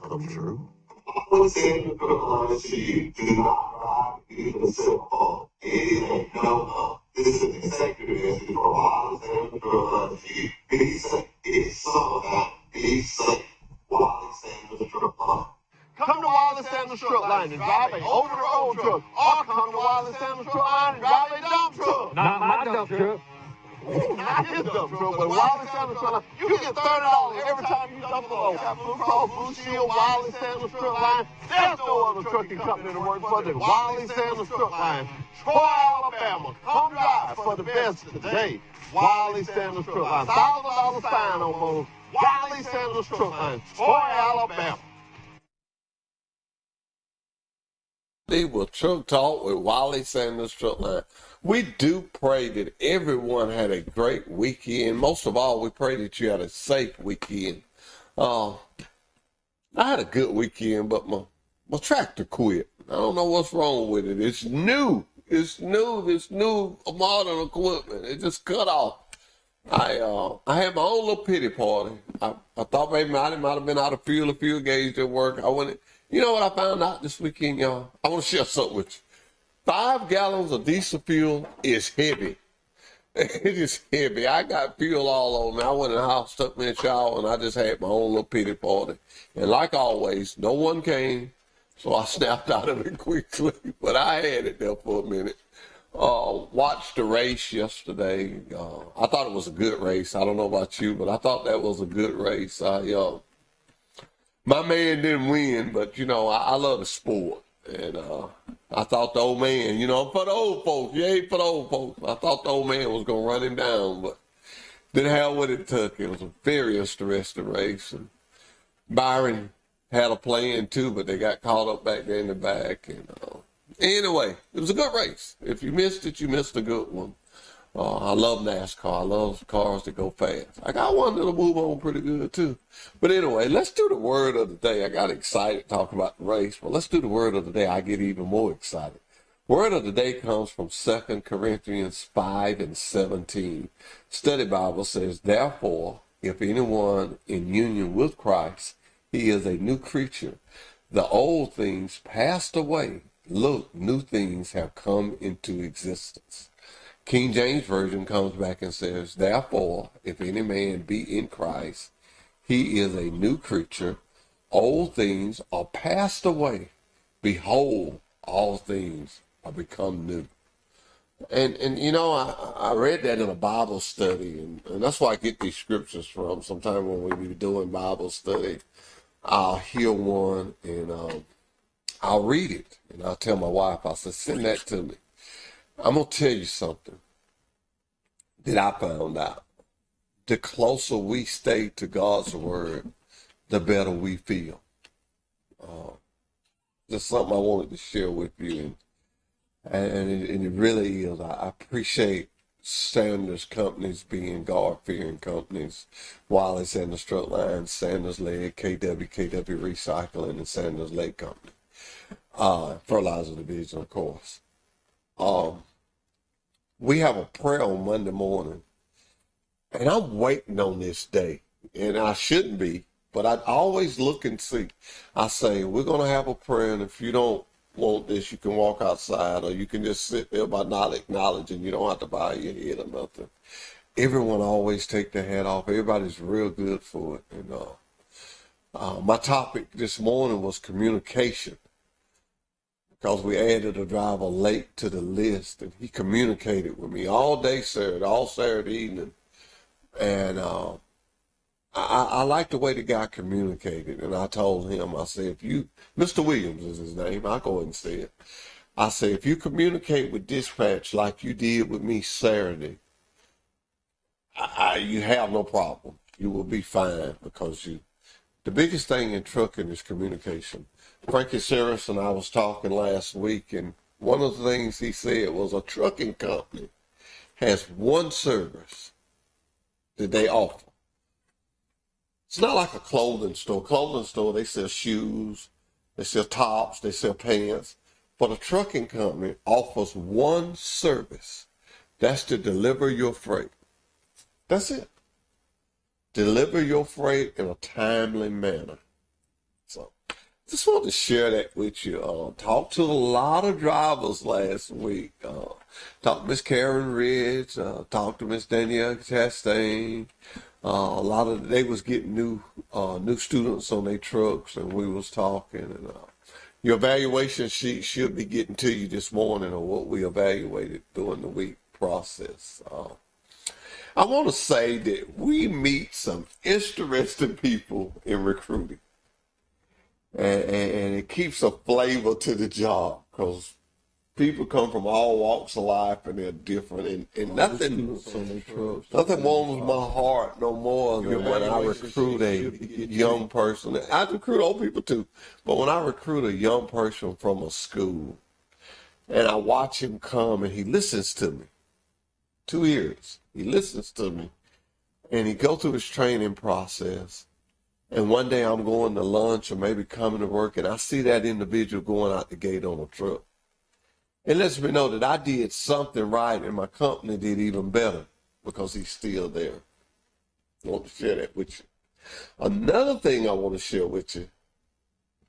come true. I said to the you, do not ride even simple. Anything, no. This is an executive message for Wiley Sanders Truck you. Be safe. It's so about be safe. Wiley Sanders Truck. Come to Wiley Sanders Truck Line and drive a over-the-road truck, or come to Wiley Sanders Truck Line and drive a dump truck. Not my dump truck. Not his dump truck, but Wiley Sanders Truck Line. You get $30 every time you dump a load. Blue Cross Blue Shield, Wiley Sanders Truck Line. There's no other trucking company to work for than Wiley Sanders Truck Line. Troy, Alabama. Come drive for the best today. Wiley Sanders Truck Line. $1,000 fine on those. Wiley Sanders Truck Line. Troy, Alabama. With Truck Talk with Wiley Sanders Truck Line. We do pray that everyone had a great weekend. Most of all, we pray that you had a safe weekend. I had a good weekend, but my tractor quit. I don't know what's wrong with it. It's new. It's new modern equipment. It just cut off. I had my own little pity party. I thought maybe I might have been out of fuel. The fuel gauge didn't work. I went. You know what I found out this weekend, y'all? I want to share something with you. 5 gallons of diesel fuel is heavy. It is heavy. I got fuel all over me. I went in the house, took me a shower, and I just had my own little pity party. And like always, no one came, so I snapped out of it quickly. But I had it there for a minute. Watched the race yesterday. I thought it was a good race. I don't know about you, but I thought that was a good race. My man didn't win, but, I love the sport. And I thought the old man, for the old folks, you ain't for the old folks. I thought the old man was going to run him down, but didn't have what it took. It was a very interesting race. And Byron had a plan too, but they got caught up back there in the back. And anyway, it was a good race. If you missed it, you missed a good one. I love NASCAR. I love cars that go fast. I got one that'll move on pretty good, too. But anyway, let's do the word of the day. I got excited talking about the race, but let's do the word of the day. I get even more excited. Word of the day comes from 2 Corinthians 5:17. Study Bible says, therefore, if anyone in union with Christ, he is a new creature. The old things passed away. Look, new things have come into existence. King James Version comes back and says, therefore, if any man be in Christ, he is a new creature. Old things are passed away. Behold, all things are become new. And I read that in a Bible study, and that's where I get these scriptures from. Sometimes when we be doing Bible study, I'll hear one, and I'll read it, and I'll tell my wife, I said, send that to me. I'm going to tell you something that I found out. The closer we stay to God's word, the better we feel. Just something I wanted to share with you. And it really is. I appreciate Sanders companies being God-fearing companies. Wiley Sanders Truck Line, Sanders Leg, KW Recycling, and Sanders Leg Company. Fertilizer Division, of course. We have a prayer on Monday morning, and I'm waiting on this day, and I shouldn't be, but I always look and see. I say, we're going to have a prayer, and if you don't want this, you can walk outside, or you can just sit there by not acknowledging. You don't have to bow your head or nothing. Everyone always take their hat off. Everybody's real good for it. And my topic this morning was communication, because we added a driver late to the list, and he communicated with me all day Saturday, all Saturday evening. And I like the way the guy communicated, and I told him, I said, Mr. Williams is his name, I'll go ahead and say it. I said, if you communicate with dispatch like you did with me Saturday, you have no problem. You will be fine, because the biggest thing in trucking is communication. Frankie Saris and I was talking last week, and one of the things he said was a trucking company has one service that they offer. It's not like a clothing store. Clothing store, they sell shoes, they sell tops, they sell pants. But a trucking company offers one service. That's to deliver your freight. That's it. Deliver your freight in a timely manner. So just want to share that with you. Talked to a lot of drivers last week. Talked to Miss Karen Ridge. Talked to Miss Danielle Chastain. A lot of they was getting new students on their trucks, and we was talking. And your evaluation sheet should be getting to you this morning on what we evaluated during the week process. I want to say that we meet some interesting people in recruiting. And it keeps a flavor to the job because people come from all walks of life and they're different. And nothing warms my heart no more than when I recruit a young person. I recruit old people too, but when I recruit a young person from a school and I watch him come and he listens to me, 2 years, he listens to me and he goes through his training process. And one day I'm going to lunch or maybe coming to work and I see that individual going out the gate on a truck. It lets me know that I did something right and my company did even better because he's still there. I want to share that with you. Another thing I want to share with you.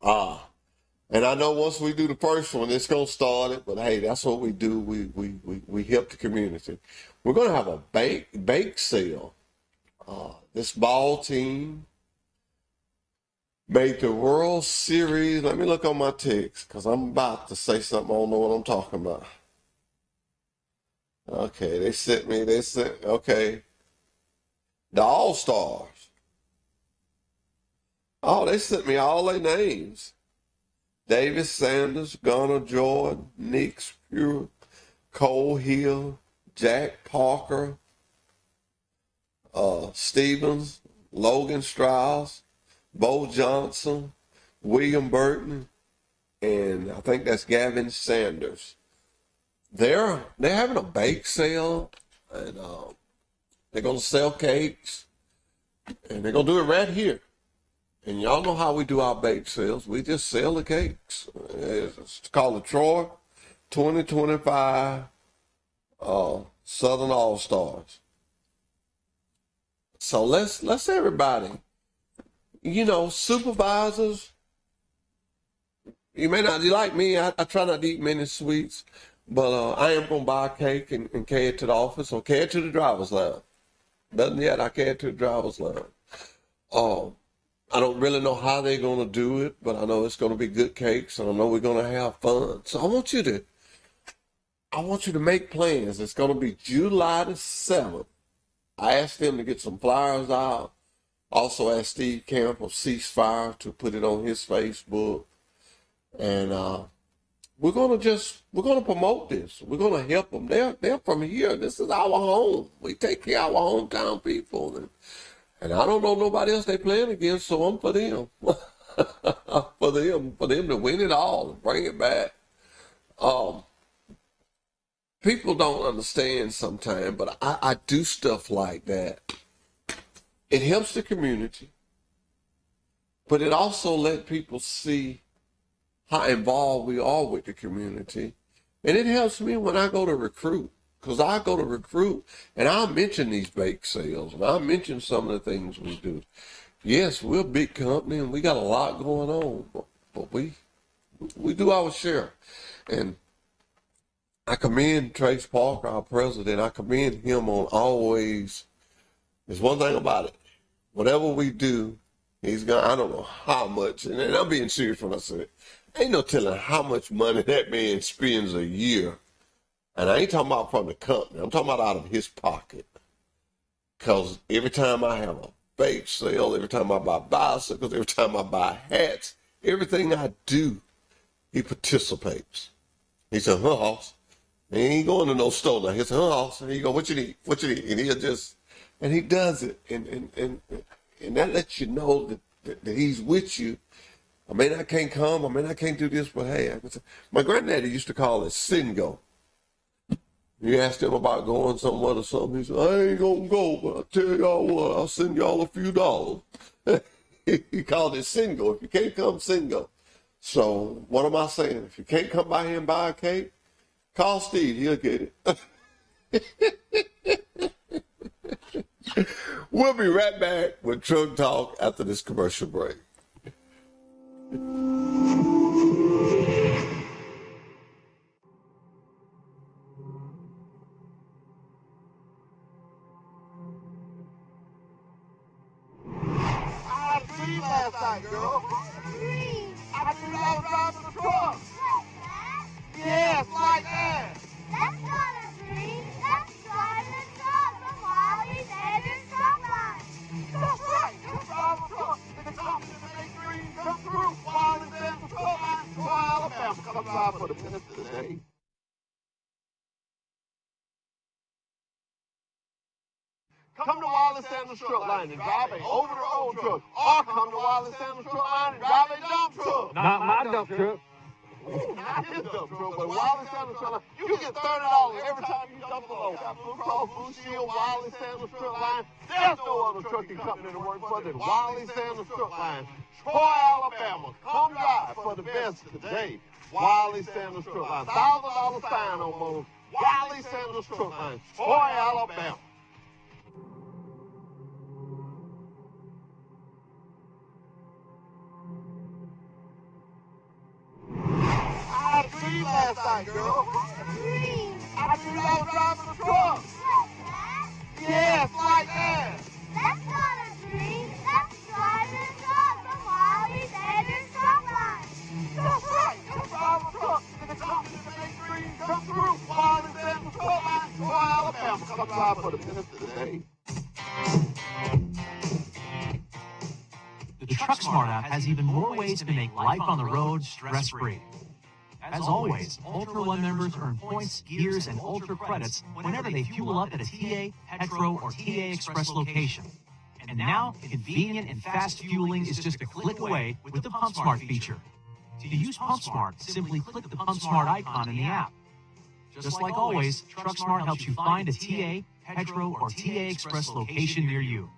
And I know once we do the first one, it's going to start it, but hey, that's what we do. We help the community. We're going to have a bake sale. This ball team made the World Series. Let me look on my text because I'm about to say something I don't know what I'm talking about. Okay, okay. The All-Stars. Oh, they sent me all their names. Davis Sanders, Gunnar Jordan, Nick Spear, Cole Hill, Jack Parker, Stevens, Logan Strauss, Bo Johnson, William Burton, and I think that's Gavin Sanders. They're having a bake sale, and they're going to sell cakes, and they're going to do it right here. And y'all know how we do our bake sales. We just sell the cakes. It's called the Troy 2025 Southern All-Stars. So let's everybody, supervisors, you may not, you like me, I try not to eat many sweets, but I am going to buy a cake and carry it to the office or carry it to the driver's line. Nothing yet, I carry it to the driver's line. I don't really know how they're going to do it, but I know it's going to be good cakes, and I know we're going to have fun. So I want you to make plans. It's going to be July the 7th. I asked them to get some flyers out. Also asked Steve Camp of Ceasefire to put it on his Facebook. And we're going to promote this. We're going to help them. They're from here. This is our home. We take care of our hometown people. And I don't know nobody else they playing against, so I'm for them. for them to win it all and bring it back. People don't understand sometimes, but I do stuff like that. It helps the community, but it also lets people see how involved we are with the community. And it helps me when I go to recruit, because I go to recruit and I'll mention these bake sales and I'll mention some of the things we do. Yes, we're a big company and we got a lot going on, but we do our share. And I commend Trace Parker, our president. I commend him on always. There's one thing about it. Whatever we do, he's going to, I don't know how much, and I'm being serious when I say it. Ain't no telling how much money that man spends a year. And I ain't talking about from the company. I'm talking about out of his pocket. Because every time I have a bake sale, every time I buy bicycles, every time I buy hats, everything I do, he participates. He said, hoss. He ain't going to no store now. He said, hoss. And he go, what you need? What you need? And he'll just, and he does it. And that lets you know that he's with you. I mean, I can't come. I mean, I can't do this, but hey, I can say. My granddaddy used to call it Singo. You asked him about going somewhere or something. He said, I ain't going to go, but I'll tell y'all what, I'll send y'all a few dollars. He called it Singo. If you can't come, Singo. So what am I saying? If you can't come by here and buy a cake, call Steve. He'll get it. We'll be right back with Truck Talk after this commercial break. outside, girl? I threw it out driving the truck. Yes, like that. That's not a tree. That's driving a truck from Wiley's Edger's truck line. That's right. That's driving a truck. The company that makes dreams come true. Wiley's Edger's truck line. Troy, Alabama. Come by for the minister today. Come to Wiley Sanders truck line and drive a over-the-road truck. Or come to Wiley Sanders truck line and drive a dump truck. Not my dump truck. Not his dump truck, but Wiley Sanders truck line. You get $30 every time you dump a load. Got Blue Cross Blue Shield, Wiley Sanders truck line. There's no other trucking company to work for than Wiley Sanders truck line. Troy, Alabama. Come drive for the best today. Wiley Sanders truck line. $1,000 fine on motors. Wiley Sanders truck line. Troy, Alabama. I had a dream last night, girl. I dreamed I was driving a truck. Yes, like that. That's not a tree. That's driving a truck from Wiley's Edger's truck line. That's right. That's driving a truck. The company that makes dreams come true. Wiley's Edger's truck line. Troy, Alabama. Come by for the minister today. The Truck Smart app has even more ways to make life on the road stress-free. As always, Ultra One members earn points, gears, and Ultra credits whenever they fuel up at a TA, Petro, or TA Express location. And now, convenient and fast fueling is just a click away with the Pump Smart feature. To use Pump Smart, simply click the Pump Smart icon in the app. Just like always, Truck Smart helps you find a TA, Petro, or TA Express location near you.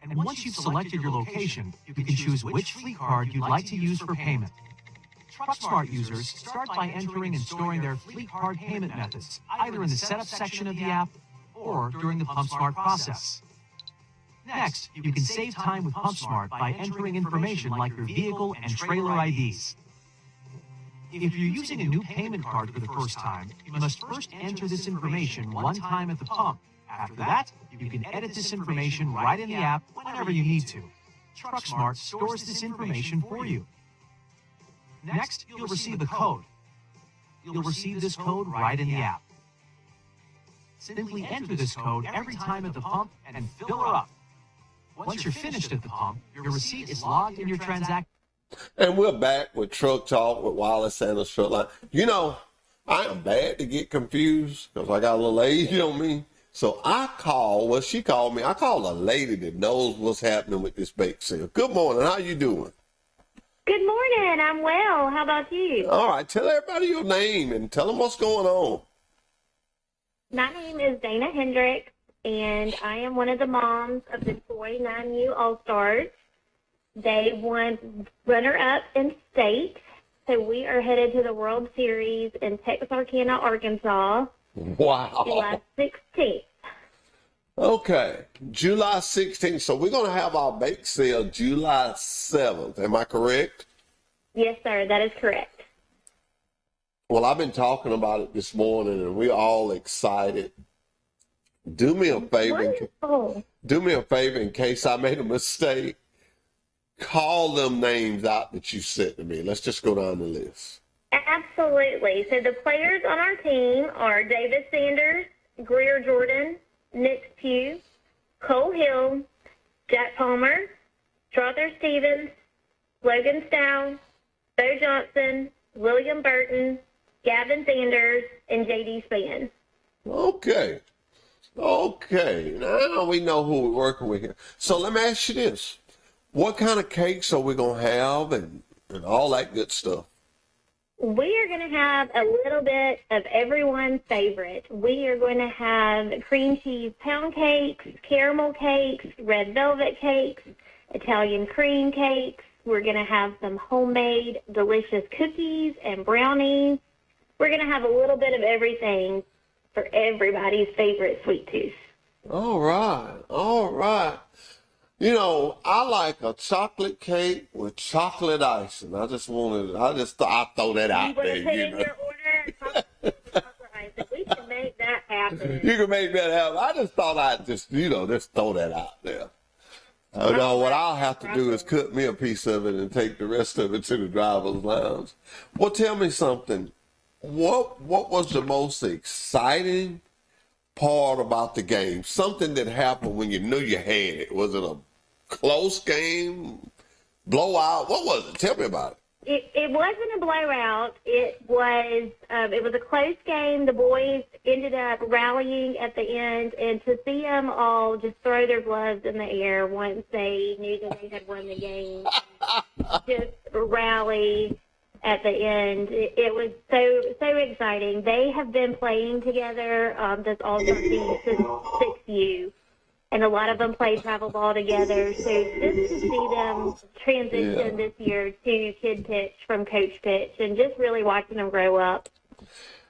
And once you've selected your location, you can choose which fleet card you'd like to use for payment. TruckSmart users start by entering and storing their fleet card payment methods, either in the setup section of the app or during the PumpSmart process. Next, you can save time with PumpSmart by entering information like your vehicle and trailer IDs. If you're using a new payment card for the first time, you must first enter this information one time at the pump. After that, you can edit this information right in the app whenever you need to. TruckSmart stores this information for you. Next, you'll receive a code. You'll receive this code right in the app. Simply enter this code every time at the pump and fill her up. Once you're finished at the pump, your receipt is logged in your transaction. And we're back with Truck Talk with Wiley Sanders Truck Line. You know, I am bad to get confused because I got a little age on me. So I called, she called me. I called a lady that knows what's happening with this bake sale. Good morning. How you doing? Good morning. I'm well. How about you? All right. Tell everybody your name and tell them what's going on. My name is Dana Hendricks, and I am one of the moms of the Troy 9U All-Stars. They won runner-up in state, so we are headed to the World Series in Texarkana, Arkansas. Wow. July 16th. Okay. July 16th. So we're going to have our bake sale July 7th. Am I correct? Yes, sir. That is correct. Well, I've been talking about it this morning, and we're all excited. Do me a favor. Wonderful. Do me a favor in case I made a mistake. Call them names out that you sent to me. Let's just go down the list. Absolutely. So the players on our team are David Sanders, Greer Jordan, Nick Pugh, Cole Hill, Jack Palmer, Strother Stevens, Logan Stow, Bo Johnson, William Burton, Gavin Sanders, and J.D. Spann. Okay. Okay. Now we know who we're working with here. So let me ask you this. What kind of cakes are we going to have and all that good stuff? We are going to have a little bit of everyone's favorite. We are going to have cream cheese pound cakes, caramel cakes, red velvet cakes, Italian cream cakes. We're going to have some homemade delicious cookies and brownies. We're going to have a little bit of everything for everybody's favorite sweet tooth. All right. All right. You know, I like a chocolate cake with chocolate icing. I thought I'd throw that out there. You want to put in your order? Chocolate icing. We can make that happen. You can make that happen. I just thought I'd just throw that out there. Oh, no, what I'll have to do is cut me a piece of it and take the rest of it to the driver's lounge. Well, tell me something. What was the most exciting part about the game? Something that happened when you knew you had it. Was it a close game, blowout? What was it? Tell me about it. It wasn't a blowout. It was a close game. The boys ended up rallying at the end, and to see them all just throw their gloves in the air once they knew that they had won the game, just rally at the end. It was so exciting. They have been playing together, this all-star team since 6U. And a lot of them play travel ball together. So just to see them transition this year to kid pitch from coach pitch and just really watching them grow up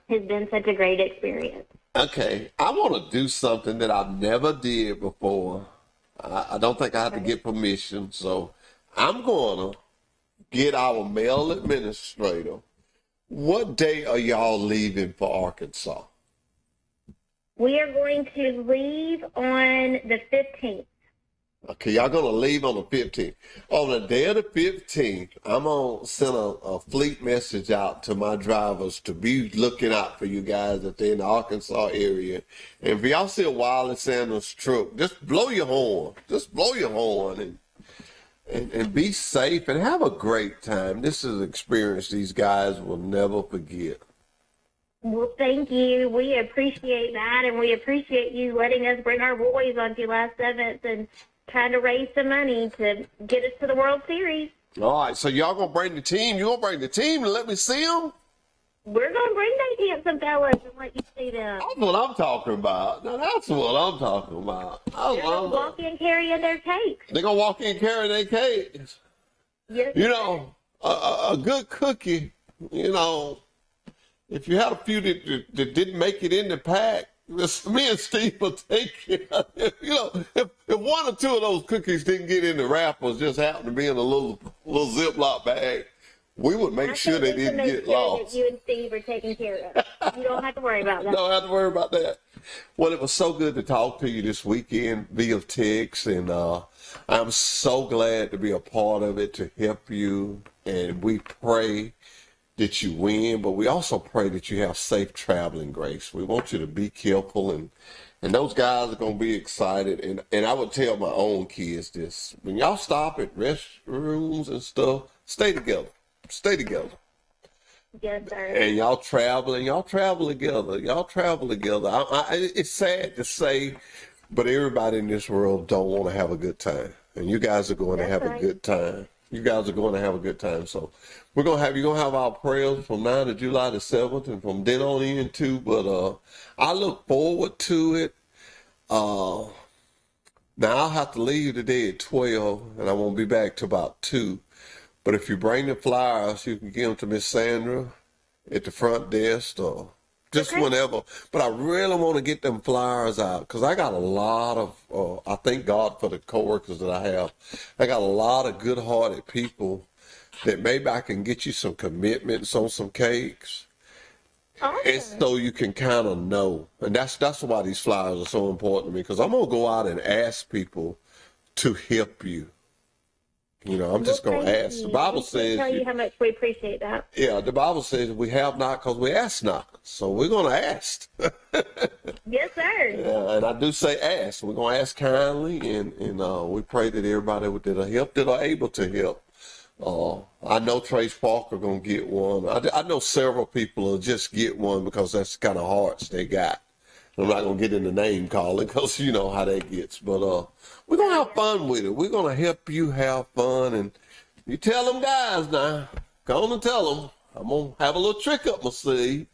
has been such a great experience. Okay, I want to do something that I've never did before. I don't think I have to get permission, so I'm going to get our male administrator. What day are y'all leaving for Arkansas? We are going to leave on the 15th. Okay, y'all going to leave on the 15th. On the day of the 15th, I'm going to send a fleet message out to my drivers to be looking out for you guys if they're in the Arkansas area. And if y'all see a Wiley Sanders truck, just blow your horn. Just blow your horn and be safe and have a great time. This is an experience these guys will never forget. Well, thank you. We appreciate that, and we appreciate you letting us bring our boys on July 7th and trying to raise some money to get us to the World Series. All right, so y'all going to bring the team? You going to bring the team and let me see them? We're going to bring those handsome fellas and let you see them. That's what I'm talking about. Now, that's what I'm talking about. They're going to walk in carrying their cakes. They're going to walk in carrying their cakes. Yes, You know, a good cookie, you know, if you had a few that didn't make it in the pack, me and Steve will take it. You know, if one or two of those cookies didn't get in the wrappers, just happened to be in a little Ziploc bag, we would make sure they didn't get lost. That you and Steve are taking care of. You don't have to worry about that. Don't have to worry about that. Well, it was so good to talk to you this weekend via text, and I'm so glad to be a part of it to help you. And we pray that you win, but we also pray that you have safe traveling, Grace. We want you to be careful, and those guys are going to be excited. And I would tell my own kids this. When y'all stop at restrooms and stuff, stay together. Stay together. Yes, sir. And y'all travel together. Y'all travel together. It's sad to say, but everybody in this world don't want to have a good time. And you guys are going to have a good time. You guys are going to have a good time. So you're going to have our prayers from now to July the 7th and from then on in too. But I look forward to it. Now I'll have to leave today at 12 and I won't be back till about 2. But if you bring the flyers, you can give them to Miss Sandra at the front desk or just whenever. But I really want to get them flyers out because I got a lot of, I thank God for the coworkers that I have. I got a lot of good-hearted people that maybe I can get you some commitments on some cakes. Awesome. And so you can kind of know. And that's why these flyers are so important to me because I'm going to go out and ask people to help you. You know, I'm just going to ask. The Bible says... tell you how much we appreciate that. Yeah, the Bible says we have not because we ask not. So we're going to ask. Yes, sir. Yeah, and I do say ask. We're going to ask kindly, and we pray that everybody that are helped, that are able to help. I know Trace Parker going to get one. I know several people will just get one because that's the kind of hearts they got. I'm not going to get into name calling because you know how that gets. But we're going to have fun with it. We're going to help you have fun. And you tell them guys now. Go on and tell them. I'm going to have a little trick up my sleeve.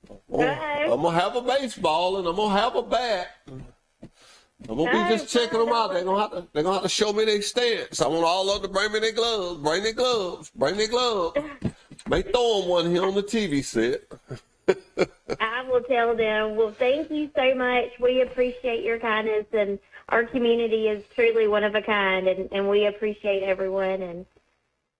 I'm going to have a baseball and I'm going to have a bat. I'm going to be just checking them out. They're going to have to show me their stance. I want all of them to bring me their gloves. Bring their gloves. Bring their gloves. May throw them one here on the TV set. I will tell them. Well, thank you so much. We appreciate your kindness, and our community is truly one of a kind, and we appreciate everyone and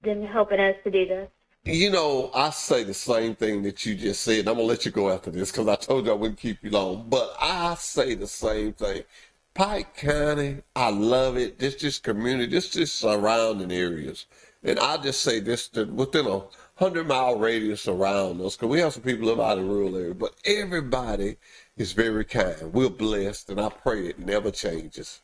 them helping us to do this. You know, I say the same thing that you just said, and I'm going to let you go after this because I told you I wouldn't keep you long, but I say the same thing. Pike County, I love it. This just community, this just surrounding areas. And I just say this within a 100-mile radius around us, because we have some people live out in rural areas, but everybody is very kind. We're blessed, and I pray it never changes.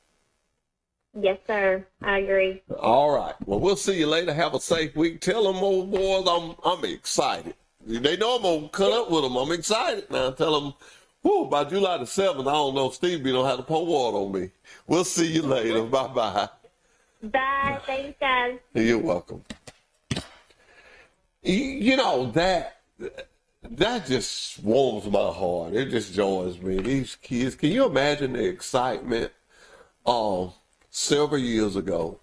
Yes, sir. I agree. All right. Well, we'll see you later. Have a safe week. Tell them, old boys, I'm excited. They know I'm going to cut up with them. I'm excited now. Tell them, whoo, by July the 7th, I don't know if Stevie don't have to pour water on me. We'll see you later. Bye-bye. Bye. Thanks, guys. You're welcome. You know, that just warms my heart. It just joys me. These kids, can you imagine the excitement several years ago?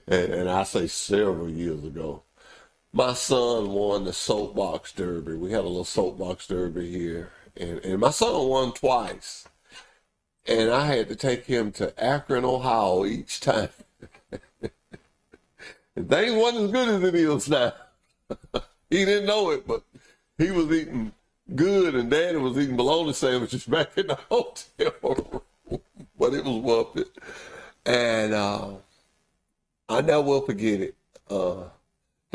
and I say several years ago. My son won the soapbox derby. We had a little soapbox derby here. And my son won twice. And I had to take him to Akron, Ohio each time. And things wasn't as good as it is now. He didn't know it, but he was eating good, and Daddy was eating bologna sandwiches back in the hotel room. But it was worth it. And I never will forget it. The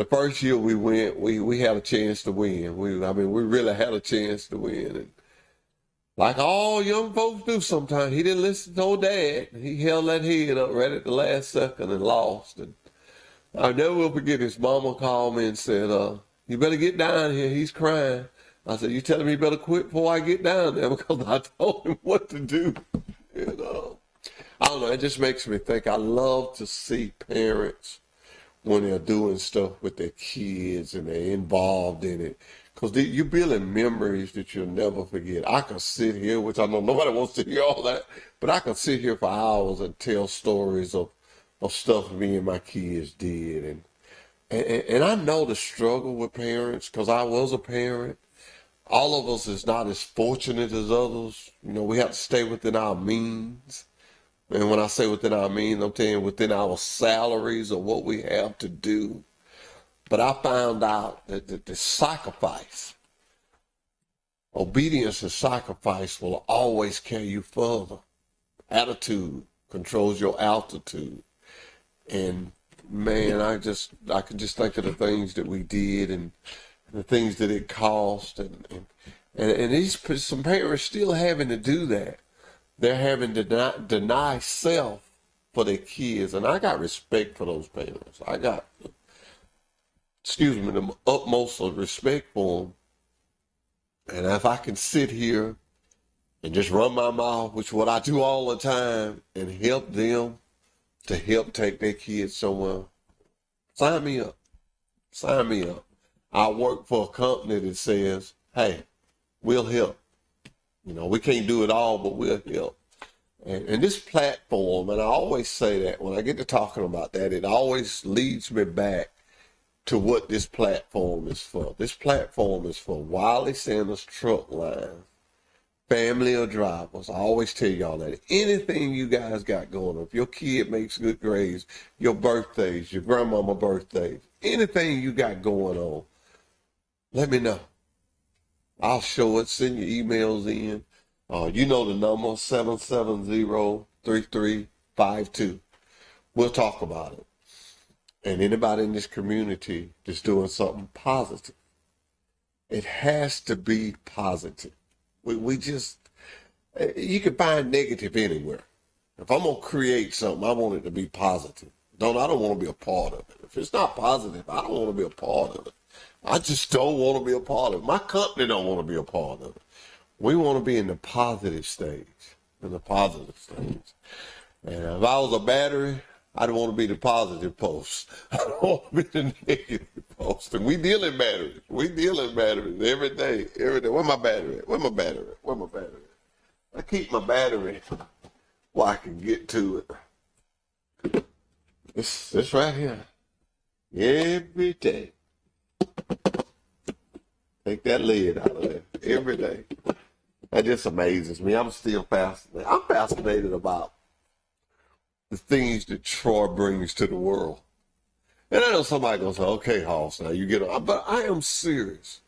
first year we went, we had a chance to win. We really had a chance to win. And like all young folks do sometimes, he didn't listen to old Dad. He held that head up right at the last second and lost. And I never will forget his mama called me and said, you better get down here. He's crying. I said, you telling me you better quit before I get down there, because I told him what to do. And, I don't know, it just makes me think. I love to see parents when they're doing stuff with their kids and they're involved in it, because you're building memories that you'll never forget. I could sit here, which I know nobody wants to hear all that, but I could sit here for hours and tell stories of stuff me and my kids did. And I know the struggle with parents, because I was a parent. All of us is not as fortunate as others. You know, we have to stay within our means. And when I say within our means, I'm saying within our salaries or what we have to do. But I found out that the sacrifice, obedience and sacrifice, will always carry you further. Attitude controls your altitude. And man, I can just think of the things that we did and the things that it cost, and some parents still having to do that. They're having to deny self for their kids, and I got respect for those parents. I got, the utmost of respect for them. And if I can sit here and just run my mouth, which is what I do all the time, and help them to help take their kids somewhere, sign me up. Sign me up. I work for a company that says, hey, we'll help. You know, we can't do it all, but we'll help. And this platform, and I always say that when I get to talking about that, it always leads me back to what this platform is for. This platform is for Wiley Sanders Truck Line, family of drivers. I always tell y'all that. Anything you guys got going on, if your kid makes good grades, your birthdays, your grandmama birthdays, anything you got going on, let me know. I'll show it. Send your emails in. You know the number, 770-3352. We'll talk about it. And anybody in this community that's doing something positive, it has to be positive. We just, you can find negative anywhere. If I'm going to create something, I want it to be positive. I don't want to be a part of it. If it's not positive, I don't want to be a part of it. I just don't want to be a part of it. My company don't want to be a part of it. We want to be in the positive stage, And if I was a battery, I don't want to be the positive post. I don't want to be the negative post. And we deal in batteries. We deal in batteries every day. Every day. Where my battery at? Where my battery at? Where my battery at? I keep my battery where I can get to it. This right here. Every day. Take that lid out of there. Every day. That just amazes me. I'm still fascinated. I'm fascinated about the things that Troy brings to the world. And I know somebody gonna say, okay, Hoss, now you get on. But I am serious.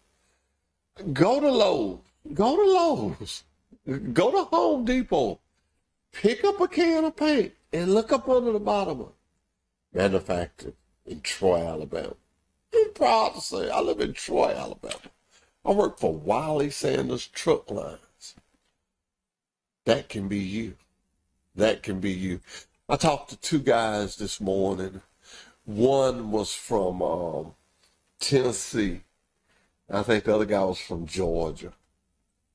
Go to Lowe's. Go to Lowe's. Go to Home Depot, pick up a can of paint, and look up under the bottom of it. Manufactured in Troy, Alabama. I'm proud to say I live in Troy, Alabama. I work for Wiley Sanders Truck Lines. That can be you. That can be you. I talked to two guys this morning. One was from Tennessee. I think the other guy was from Georgia.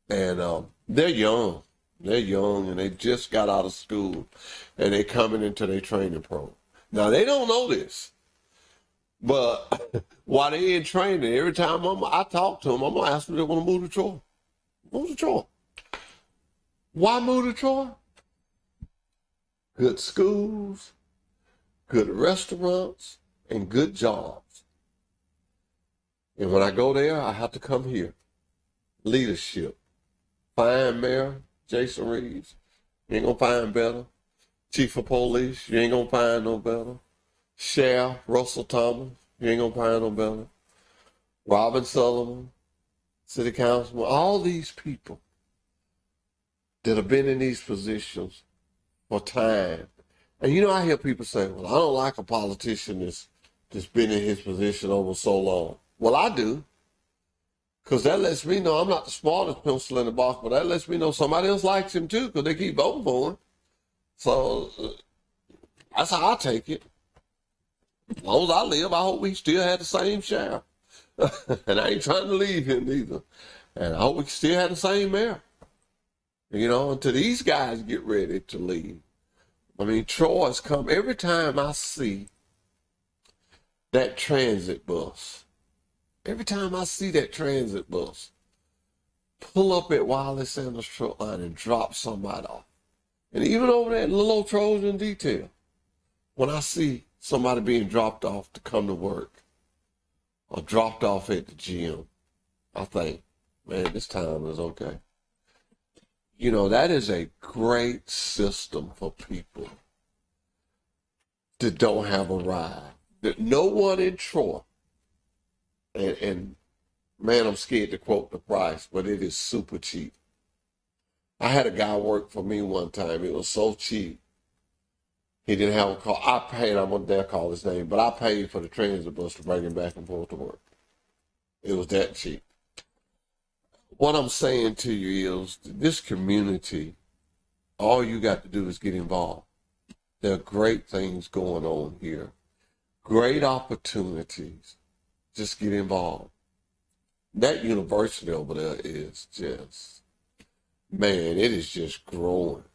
And they're young. They're young, and they just got out of school, and they're coming into their training program. Now, they don't know this, but while they're in training, every time I talk to them, I'm going to ask them if they want to move to Troy. Move to Troy. Why move to Troy? Good schools, good restaurants, and good jobs. And when I go there, I have to come here. Leadership. Fine Mayor Jason Reeves. You ain't going to find better. Chief of Police. You ain't going to find no better. Sheriff Russell Thomas. You ain't going to find no better. Robin Sullivan. City Councilman. All these people that have been in these positions for time. And you know, I hear people say, well, I don't like a politician that's been in his position over so long. Well, I do. Because that lets me know I'm not the smartest pencil in the box, but that lets me know somebody else likes him too, because they keep voting for him. So that's how I take it. As long as I live, I hope we still have the same sheriff. And I ain't trying to leave him either. And I hope we still have the same mayor. You know, until these guys get ready to leave. I mean, Troy's come. Every time I see that transit bus, every time I see that transit bus pull up at Wiley Sanders Truck Line and drop somebody off, and even over there at little old Trojan Detail, when I see somebody being dropped off to come to work or dropped off at the gym, I think, man, this town is okay. You know, that is a great system for people that don't have a ride. That no one in Troy, and man, I'm scared to quote the price, but it is super cheap. I had a guy work for me one time. It was so cheap. He didn't have a car. I paid, I won't dare call his name, but I paid for the transit bus to bring him back and forth to work. It was that cheap. What I'm saying to you is, this community, all you got to do is get involved. There are great things going on here. Great opportunities. Just get involved. That university over there is just, man, it is just growing.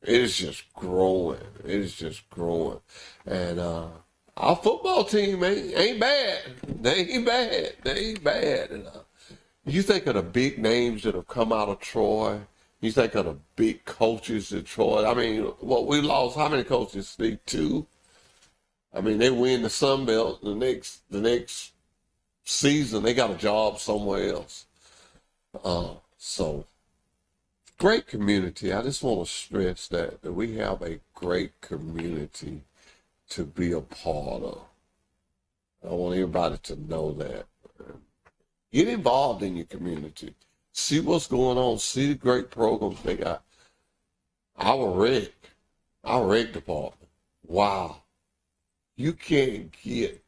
It is just growing. It is just growing. And our football team ain't bad. They ain't bad. They ain't bad. And, you think of the big names that have come out of Troy. You think of the big coaches at Troy. I mean, what we lost, how many coaches? Steve? 2. I mean, they win the Sun Belt. The next season, they got a job somewhere else. So, great community. I just want to stress that we have a great community to be a part of. I want everybody to know that. Get involved in your community. See what's going on. See the great programs they got. Our rec department. Wow. You can't get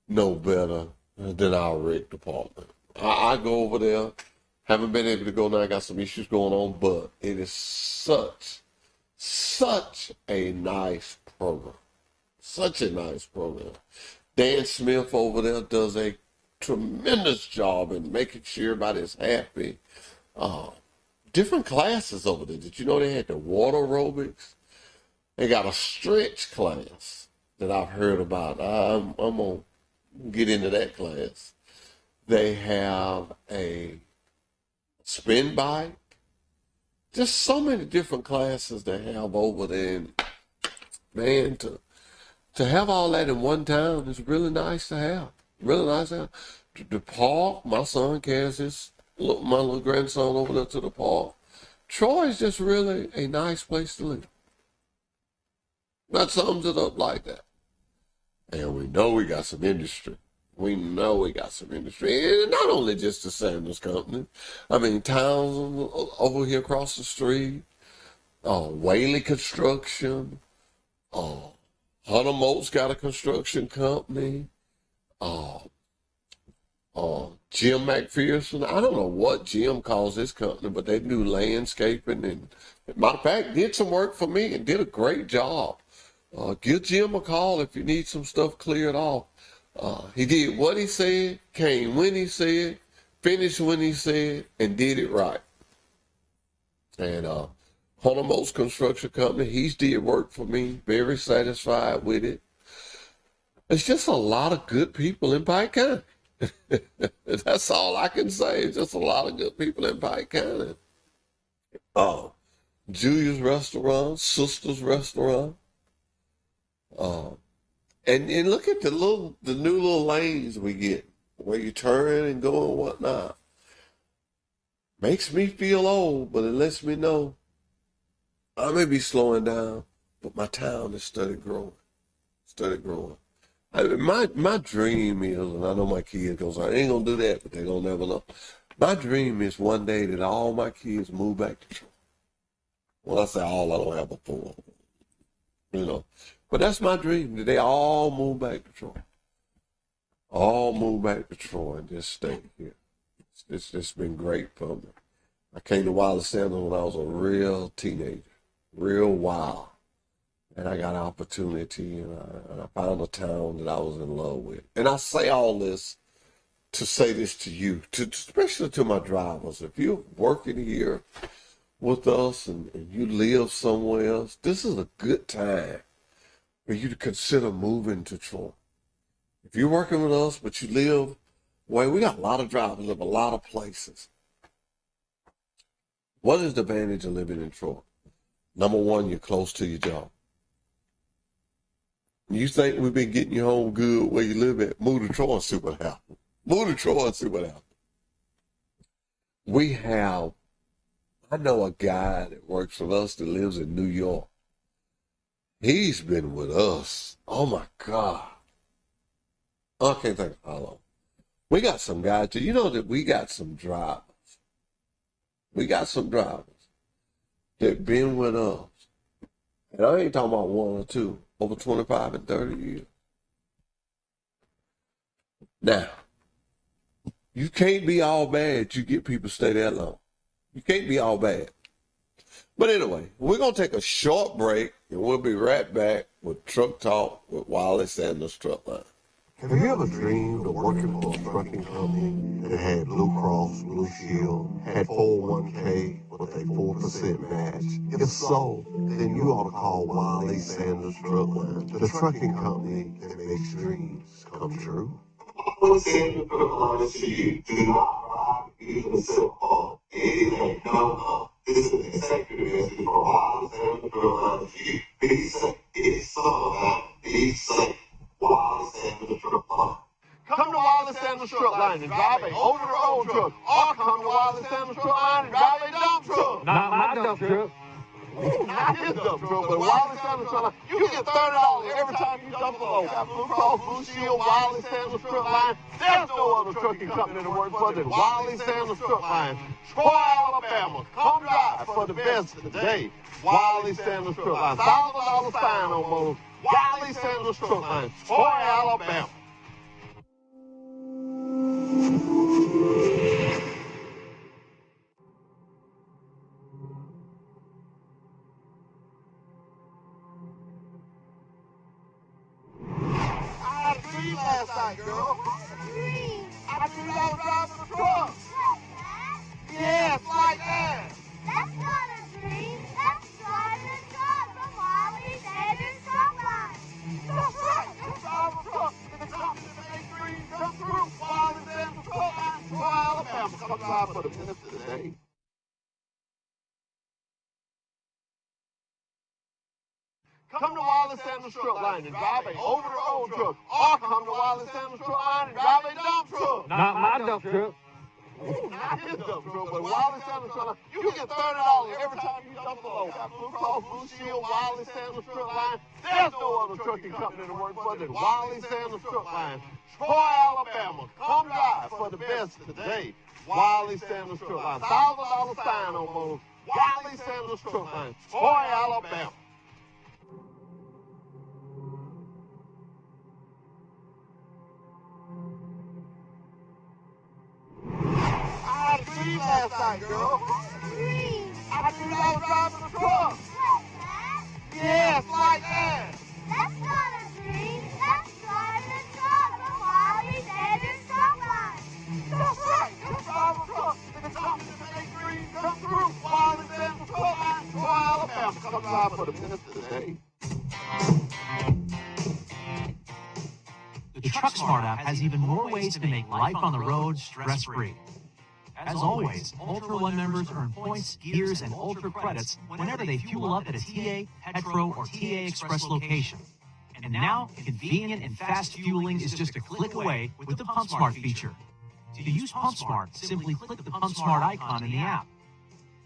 no better than our rec department. I go over there. Haven't been able to go now. I got some issues going on, but it is such a nice program. Such a nice program. Dan Smith over there does a tremendous job in making sure everybody's happy. Different classes over there. Did you know they had the water aerobics? They got a stretch class that I've heard about. I'm going to get into that class. They have a spin bike. Just so many different classes they have over there. And man, to have all that in one town is really nice to have. Really nice to have. The park, my son carries my little grandson over there to the park. Troy is just really a nice place to live. That sums it up like that. And we know we got some industry. We know we got some industry. And not only just the Sanders Company. I mean, towns over here across the street, Wiley Construction, Hunter Moats got a construction company, Jim McPherson. I don't know what Jim calls his company, but they do landscaping and, matter of fact, did some work for me and did a great job. Give Jim a call if you need some stuff cleared off. He did what he said, came when he said, finished when he said, and did it right. And Hunter Moats Construction Company, he's did work for me, very satisfied with it. It's just a lot of good people in Pike County. That's all I can say. It's just a lot of good people in Pike County. Julia's Restaurant, Sister's Restaurant. And look at the new little lanes we get where you turn and go and whatnot. Makes me feel old, but it lets me know I may be slowing down, but my town has started growing. I mean, my dream is, and I know my kids goes, I ain't gonna do that, but they gonna never know. My dream is one day that all my kids move back to Troy. Well, I say all, I don't have a full, But that's my dream, that they all move back to Troy. All move back to Troy and just stay here. It's just been great for me. I came to Wiley Sanders when I was a real teenager, real wild. And I got an opportunity, and I found a town that I was in love with. And I say all this to say this to you, especially to my drivers. If you're working here with us and you live somewhere else, this is a good time for you to consider moving to Troy. If you're working with us, but you live, we got a lot of drivers, live a lot of places. What is the advantage of living in Troy? Number one, you're close to your job. You think we've been getting you home good where you live at? Move to Troy and see what happens. Move to Troy and see what happens. I know a guy that works for us that lives in New York. He's been with us. Oh my God. I can't think of how long. We got some guys, you know that we got some drivers. We got some drivers that been with us. And I ain't talking about one or two, over 25 and 30 years. Now, you can't be all bad. You get people stay that long. You can't be all bad. But anyway, we're going to take a short break, and we'll be right back with Truck Talk with Wiley Sanders Truck Line. Have you ever dreamed of working for a trucking company that had Blue Cross, Blue Shield, had 401k with a 4% match? If so, then you ought to call Wiley Sanders Truck Line, the trucking company that makes dreams come true. Wiley Sanders Truck Line is for you. Do not ride even a simple. Anything, no. This is an executive message for Wiley Sanders Truck Line for you. Be safe. It's summertime. Be safe. Wiley Sanders Truck Line. Come to Wiley Sanders Truck Line and drive a over-the-road truck, or come to Wiley Sanders Truck Line and drive a dump truck. Not my dump truck. Not his dump truck, but Wiley Sanders Truck Line. You get $30 every time you dump a load. Got Blue Cross, Blue Shield, Wiley Sanders Truck Line. There's no other trucking company to work for than Wiley Sanders Truck Line. Troy, Alabama. Come drive for the best today. Wiley Sanders Truck Line. $1,000 sign on motors. Wiley Sanders Truck Line. Troy, Alabama. I had a dream last night, girl. I dreamed I was driving a truck. Yeah, it's like that. That's not a dream. That's driving a truck from Wiley Sanders Truck Line. That's right. It's driving a truck. The company that makes dreams come true. Wiley Sanders Truck Line. Troy, Alabama. Come drive for the best today. Come to Wiley Sanders Truck Line and drive a over-the-road truck, or come to Wiley Sanders Truck Line and drive a dump truck. Not my dump truck. Not his dump truck, but Wiley Sanders Truck Line. You get $30 every time you dump a load. Got Blue Cross, Blue Shield, Wiley Sanders Truck Line. There's no other trucking company to work for than Wiley Sanders Truck Line. Troy, Alabama. Alabama. Come drive for the best today. Wiley Sanders Truck Line. $1,000 sign on those. Wiley Sanders Truck Line. Troy, Alabama. I had a dream last night, girl. I dreamed I was driving a truck. Yes, like that. That's not a dream. That's driving a truck from Wiley Sanders Truck Line. That's right. You're driving a truck. It's something to make dreams come true. Wiley Sanders Truck Line. Troy, Alabama. Come drive for the best today. The Truck Smart app has even more ways to make life on the road stress-free. As always, Ultra One members earn points, gears, and Ultra credits whenever they fuel up at a TA, Petro, or TA Express location. And now, convenient and fast fueling is just a click away with the Pump Smart feature. To use Pump Smart, simply click the Pump Smart icon in the app.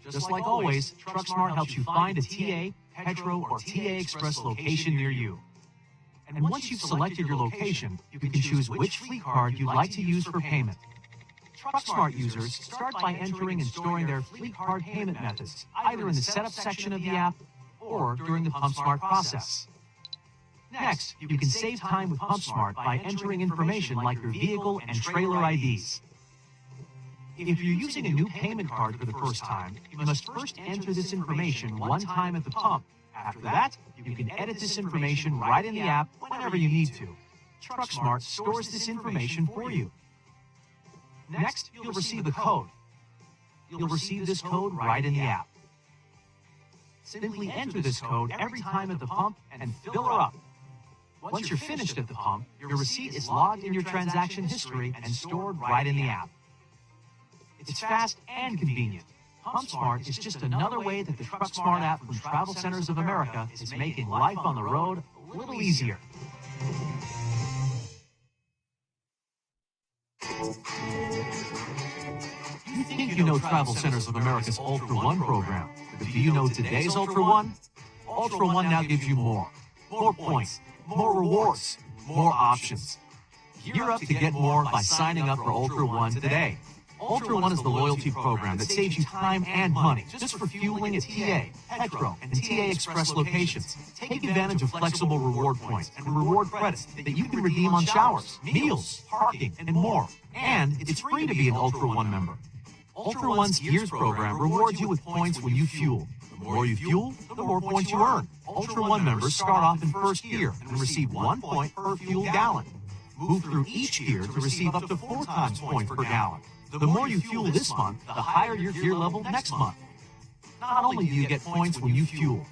Just like always, Truck Smart helps you find a TA, Petro, or TA Express location near you. And once you've selected your location, you can choose which fleet card you'd like to use for payment. TruckSmart users start by entering and storing their fleet card payment methods, either in the setup section of the app or during the PumpSmart process. Next, you can save time with PumpSmart by entering information like your vehicle and trailer IDs. If you're using a new payment card for the first time, you must first enter this information one time at the pump. After that, you can edit this information right in the app whenever you need to. TruckSmart stores this information for you. Next, you'll receive a code. You'll receive this code right in the app. Simply enter this code every time at the pump and fill her up. Once you're finished at the pump, your receipt is logged in your transaction history and stored right in the app. It's fast and convenient. PumpSmart is just another way that the TruckSmart app from Travel Centers of America is making life on the road a little easier. You think you know Travel Centers of America's Ultra One program, but do you know today's Ultra One? Ultra One now gives you more. More points, more rewards, more options. Gear up to get more by signing up for Ultra One today. Ultra One is the loyalty program that saves you time and money just for fueling at TA, Petro, and TA Express locations. Take advantage of flexible reward points and reward credits that you can redeem on showers, meals, parking, and more. And it's free to be an Ultra One member. Ultra One's Gears program rewards you with points when you fuel. The more you fuel, the more points you earn. Ultra One members start off in first gear and receive 1 point per fuel gallon. Move through each gear to receive up to 4 times points per gallon. The more you fuel this month, the higher your gear level next month. Not only do you get points when you fuel,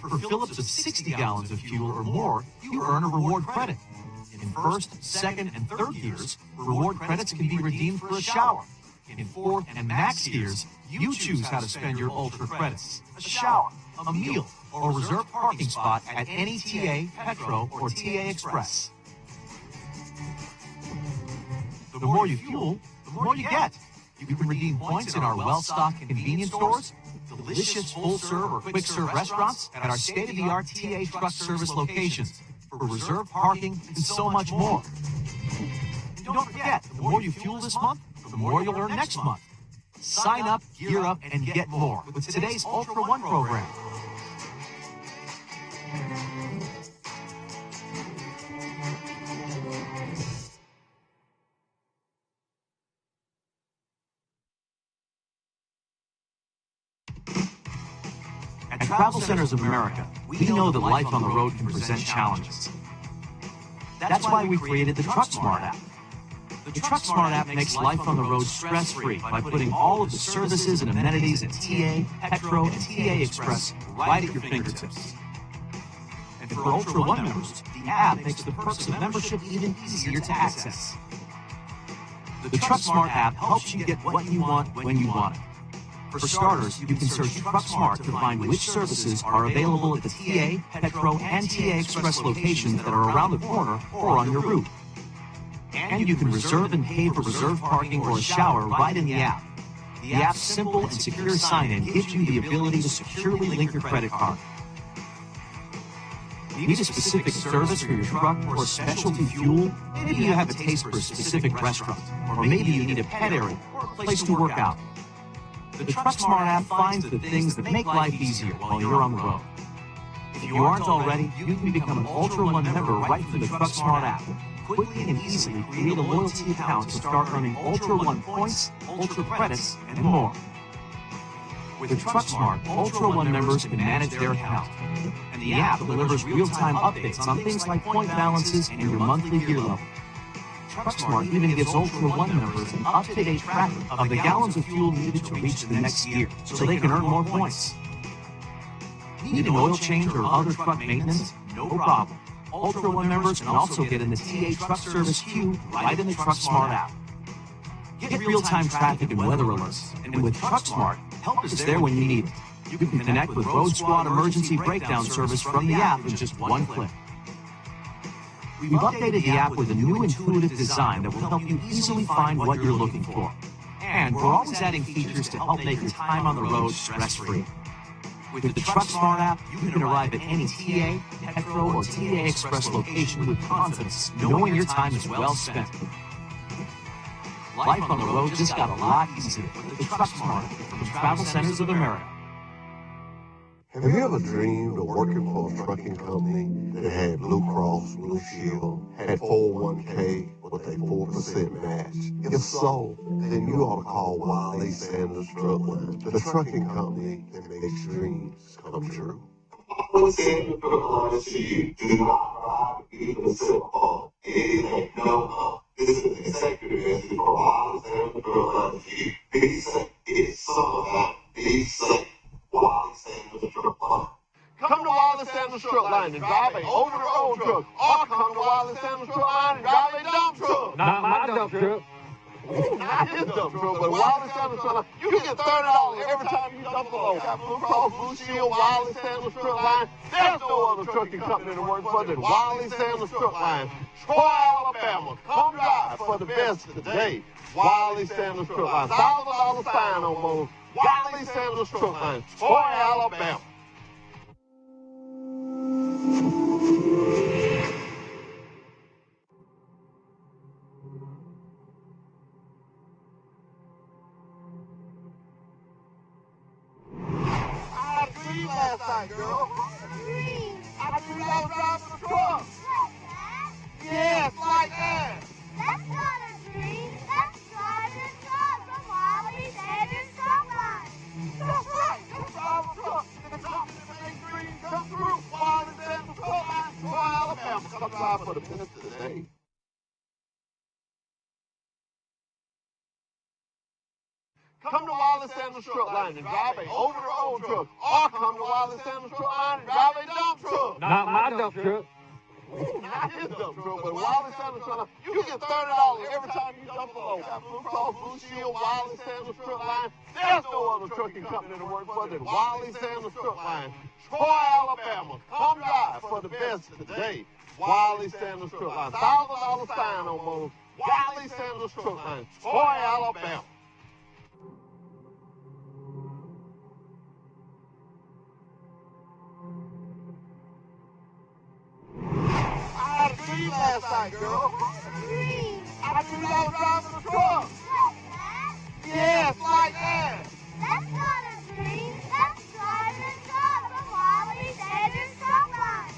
for fill-ups of 60 gallons of fuel or more, you earn a reward credit. In first, second, and third gears, reward credits can be redeemed for a shower. In fourth and max gears, you choose how to spend your Ultra credits: a shower, a meal, or a reserved parking spot at any TA, Petro, or TA Express. The more you fuel, the more you get. You can redeem points in our well-stocked convenience stores, delicious full-serve or quick-serve restaurants, at our state-of-the-art TA truck service locations, for reserved parking, and so much more. And don't forget, the more you fuel this month, the more you'll earn next month. Sign up, gear up, and get more with today's Ultra One program. At Travel Centers of America, we know that life on the road can present challenges. That's why we created the TruckSmart app. The TruckSmart app makes life on the road stress-free by putting all of the services and amenities at TA, Petro, and TA Express right at your fingertips. And for Ultra One members, the app makes the perks of membership even easier to access. The TruckSmart app helps you get what you want when you want it. For starters, you can search TruckSmart to find which services are available at the TA, Petro, and TA Express locations that are around the corner or on your route. And you can reserve and pay for reserved parking or a shower right in the app. The app's simple and secure sign-in gives you the ability to securely link your credit card. Need a specific service for your truck or specialty fuel? Maybe you have a taste for a specific restaurant, or maybe you need a pet area or a place to work out. The TruckSmart app finds the things that make life easier while you're on the road. If you aren't already, you can become an Ultra One member right from the TruckSmart app. Quickly and easily create a loyalty account to start earning Ultra One points, Ultra credits, and more. With TruckSmart, Ultra One members can manage their account, and the app delivers real-time updates on things like point balances and your monthly gear level. TruckSmart even gives Ultra One members an up-to-date tracker of the gallons of fuel needed to reach the next gear, so they can earn more points. Need an oil change or other truck maintenance? No problem. Ultra One members can also get in the TA Truck Service queue right in the TruckSmart app. Get real-time traffic and weather alerts, and with TruckSmart, help is there when you need it. You can connect with Road Squad Emergency Breakdown Service from the app in just one click. We've updated the app with a new intuitive design that will help you easily find what you're looking for. And we're always adding features to help make your time on the road stress-free. With the TruckSmart app, you can arrive at any TA, Petro, or TA Express location with confidence, knowing your time is well spent. Life on the road just got a lot easier with the TruckSmart app from Travel Centers of America. Have you ever dreamed of working for a trucking company that had Blue Cross, Blue Shield, had 401k with a 4% match? If so, then you ought to call Wiley Sanders Truck Line. The trucking company that makes dreams come true. Wiley Sanders Truck Line to you. Do not ride even simple. It ain't no. This is an executive message for Wiley Sanders Truck Line to you. Be safe. It's summertime. Be safe. Wiley Sanders Truck Line. Come to Wiley Sanders Truck Line and drive a over-the-road truck, or come to Wiley Sanders Truck Line and drive a dump truck. Not my dump truck. Not his dump truck, but Wiley Sanders Truck Line. You can get $30 every time you dump a load. Got Blue Cross, Blue Shield, Wiley Sanders Truck Line. There's no other trucking company to work for than Wiley Sanders Truck Line. Troy, Alabama. Come drive for the best today. Wiley Sanders Truck Line. $1,000 sign on both. Wiley Sanders Truck Line. Troy, Alabama. Last night, girl. I dreamed I was driving a truck. Yes, like that. That's not a dream. That's driving a truck from Wiley Sanders Truck Line. That's right. You're driving a truck. The company that makes dreams come true. Wiley Sanders Truck Line, Troy, Alabama. Come drive for the best today. Come to Wiley Sanders Truck Line and drive a over-the-road truck, or come to Wiley Sanders Truck Line and drive a dump truck. Not my dump truck. Not his dump truck, but Wiley Sanders Truck Line. You can get $30 every time you dump a load. Got Blue Cross, Blue Shield, Wiley Sanders Truck Line. There's no other trucking company to work for than Wiley Sanders Truck Line. Troy, Alabama. Come drive for the best today. Wiley Sanders Truck Line. $1,000 sign on both. Wiley Sanders Truck Line. Troy, Alabama. I had a dream last night, girl. I dreamed I was driving a truck. Yes, like that. That's not a dream. That's driving a truck from Wiley Sanders Truck Line.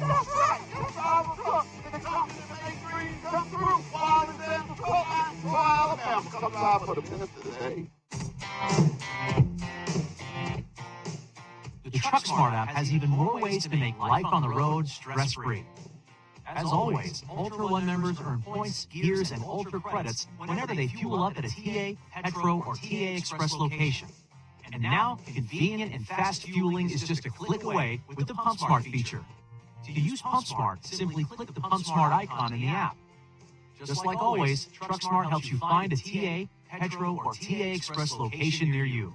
That's right. You're driving a truck. The company that makes dreams come true. Wiley Sanders Truck Line, Troy, Alabama. Come drive for the best today. The TruckSmart app has even more ways to make life on the road stress-free. As always, Ultra One members earn points, gears, and Ultra credits whenever they fuel up at a TA, Petro, or TA Express location. And now, convenient and fast fueling is just a click away with the PumpSmart feature. To use PumpSmart, simply click the PumpSmart icon in the app. Just like always, TruckSmart helps you find a TA, Petro, or TA Express location near you.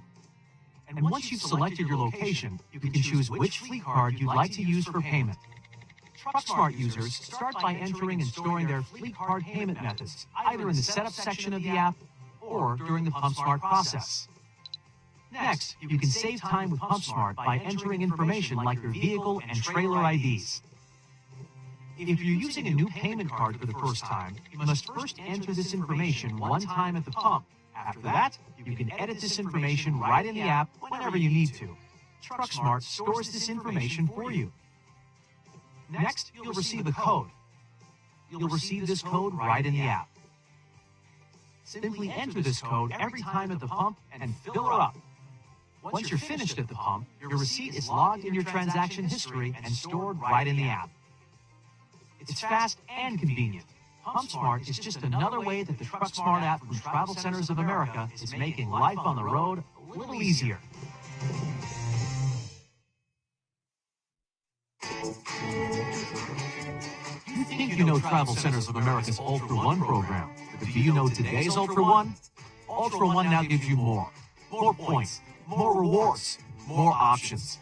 And once you've selected your location, you can choose which fleet card you'd like to use for payment. TruckSmart users start by entering and storing their fleet card payment methods, either in the setup section of the app or during the PumpSmart process. Next, you can save time with PumpSmart by entering information like your vehicle and trailer IDs. If you're using a new payment card for the first time, you must first enter this information one time at the pump. After that, you can edit this information right in the app whenever you need to. TruckSmart stores this information for you. Next, you'll receive a code. You'll receive this code right in the app. Simply enter this code every time at the pump and fill her up. Once you're finished at the pump, your receipt is logged in your transaction history and stored right in the app. It's fast and convenient. PumpSmart is just another way that the TruckSmart app from Travel Centers of America is making life on the road a little easier. You think you know Travel Centers of America's Ultra One program, but do you know today's Ultra One? Ultra One now gives you more. More points, more rewards, more options.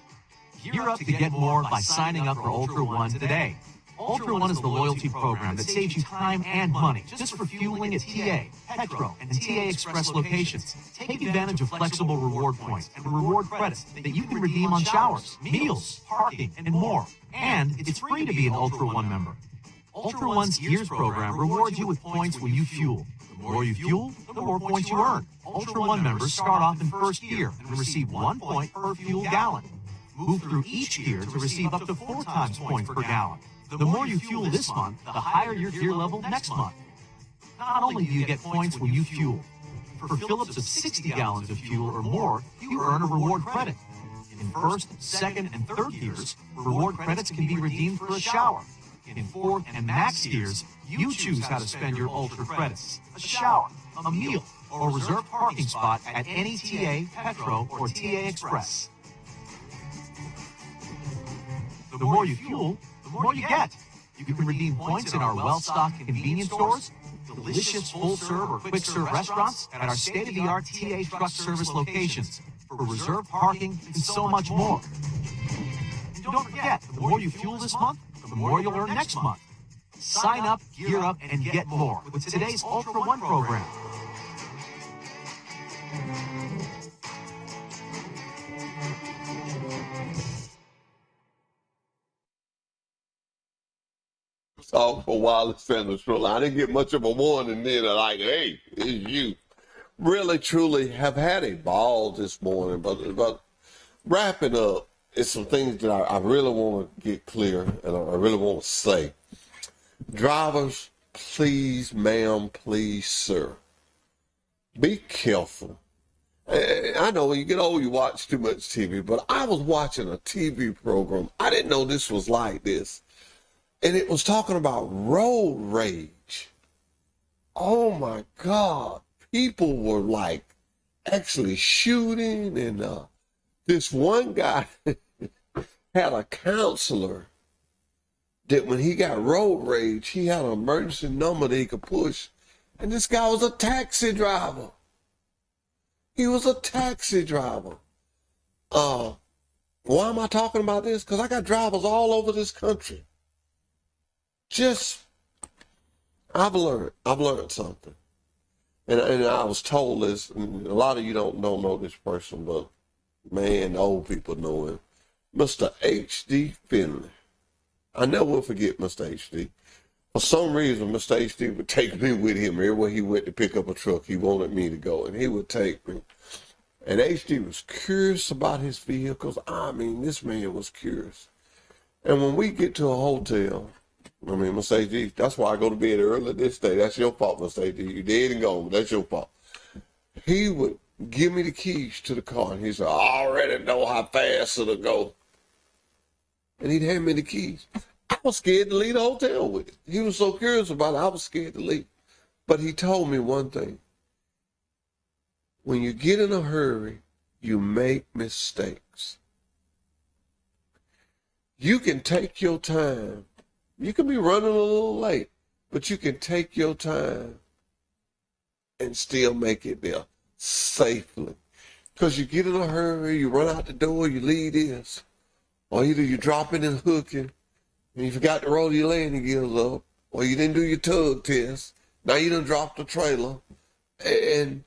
Gear up to get more by signing up for Ultra One today. Ultra One is the loyalty program that saves you time and money just for fueling at TA, Petro, and TA Express locations. Take advantage of flexible reward points and reward credits that you can redeem on showers, meals, parking, and more. And it's free to be an Ultra One member. Ultra One's Gears program rewards you with points when you fuel. The more you fuel, the more points you earn. Ultra One members start off in first gear and receive 1 point per fuel gallon. Move through each gear to receive up to 4 times points per gallon. The more you fuel this month, the higher your gear level next month. Not only do you get points when you fuel, for fill-ups of 60 gallons of fuel or more, you earn a reward credit. In first, second, and third gears, reward credits can be redeemed for a shower. In fourth and max gears, you choose how to spend your Ultra credits: a shower, a meal, or a reserved parking spot at any TA, Petro, or TA Express. The more you fuel, the more you get. You can redeem points in our well-stocked convenience stores, delicious full-serve or quick-serve restaurants, at our state-of-the-art TA truck service locations, for reserved parking, and so much more. And don't forget, the more you fuel this month, the more you'll earn next month. Sign up, gear up, and get more with today's Ultra One program. Song for Wiley Sanders. I didn't get much of a warning then. I'm like, hey, it's you. Really, truly have had a ball this morning, but wrapping up is some things that I really want to get clear and I really want to say. Drivers, please, ma'am, please, sir, be careful. I know when you get old, you watch too much TV, but I was watching a TV program. I didn't know this was like this. And it was talking about road rage. Oh my God. People were like actually shooting. And this one guy had a counselor that when he got road rage, he had an emergency number that he could push. And this guy was a taxi driver. He was a taxi driver. Why am I talking about this? Because I got drivers all over this country. I've learned something. And I was told this, and a lot of you don't know this person, but man, old people know him. Mr. H.D. Finley. I never will forget Mr. H.D. For some reason, Mr. H.D. would take me with him everywhere he went to pick up a truck. He wanted me to go, and he would take me. And H.D. was curious about his vehicles. I mean, this man was curious. And when we get to a hotel, I mean, Mr. H.D., that's why I go to bed early this day. That's your fault, Mr. H.D. You dead and gone, but that's your fault. He would give me the keys to the car, and he said, I already know how fast it'll go. And he'd hand me the keys. I was scared to leave the hotel with it. He was so curious about it, I was scared to leave. But he told me one thing. When you get in a hurry, you make mistakes. You can take your time. You can be running a little late, but you can take your time and still make it there safely. Because you get in a hurry, you run out the door, you leave this, or either you drop it and hooking, and you forgot to roll your landing gears up, or you didn't do your tug test. Now you done dropped the trailer, and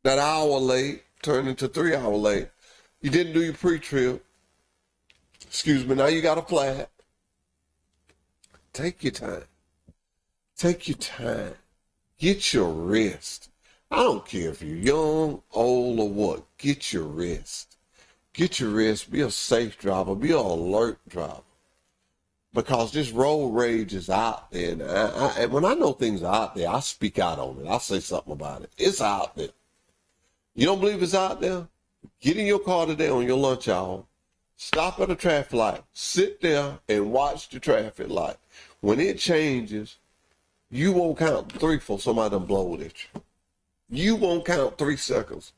that hour late turned into 3 hour late. You didn't do your pre-trip. Excuse me, now you got a flat. Take your time. Take your time. Get your rest. I don't care if you're young, old, or what. Get your rest. Get your rest. Be a safe driver. Be an alert driver. Because this road rage is out there. And when I know things are out there, I speak out on it. I say something about it. It's out there. You don't believe it's out there? Get in your car today on your lunch hour. Stop at a traffic light. Sit there and watch the traffic light. When it changes, you won't count 3 before somebody done blowed at you. You won't count 3 seconds.